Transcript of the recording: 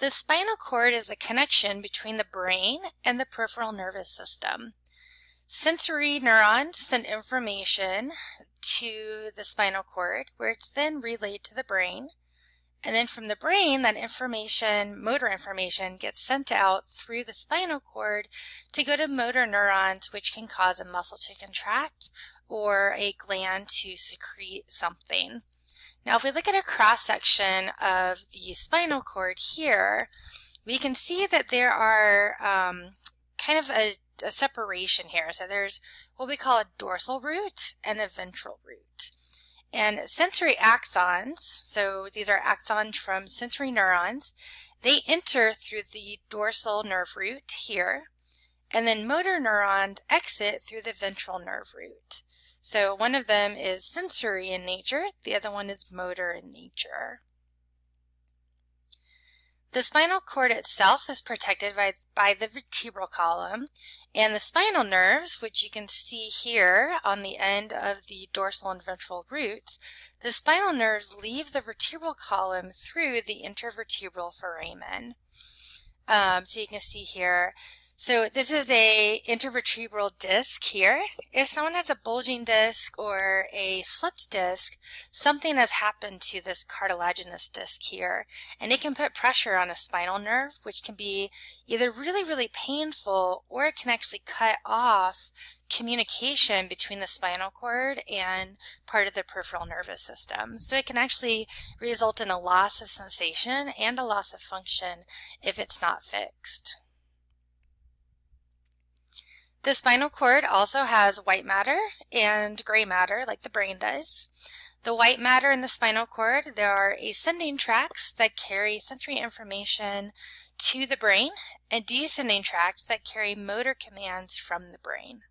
The spinal cord is the connection between the brain and the peripheral nervous system. Sensory neurons send information to the spinal cord, where it's then relayed to the brain. And then from the brain, that information, motor information, gets sent out through the spinal cord to go to motor neurons, which can cause a muscle to contract or a gland to secrete something. Now, if we look at a cross-section of the spinal cord here, we can see that there are kind of a separation here. So there's what we call a dorsal root and a ventral root. And sensory axons, so these are axons from sensory neurons, they enter through the dorsal nerve root here, and then motor neurons exit through the ventral nerve root. So one of them is sensory in nature, the other one is motor in nature. The spinal cord itself is protected by the vertebral column, and the spinal nerves, which you can see here on the end of the dorsal and ventral roots, the spinal nerves leave the vertebral column through the intervertebral foramen. So you can see here, so this is a intervertebral disc here. If someone has a bulging disc or a slipped disc, something has happened to this cartilaginous disc here, and it can put pressure on a spinal nerve, which can be either really, really painful, or it can actually cut off communication between the spinal cord and part of the peripheral nervous system. So it can actually result in a loss of sensation and a loss of function if it's not fixed. The spinal cord also has white matter and gray matter like the brain does. The white matter in the spinal cord, there are ascending tracts that carry sensory information to the brain and descending tracts that carry motor commands from the brain.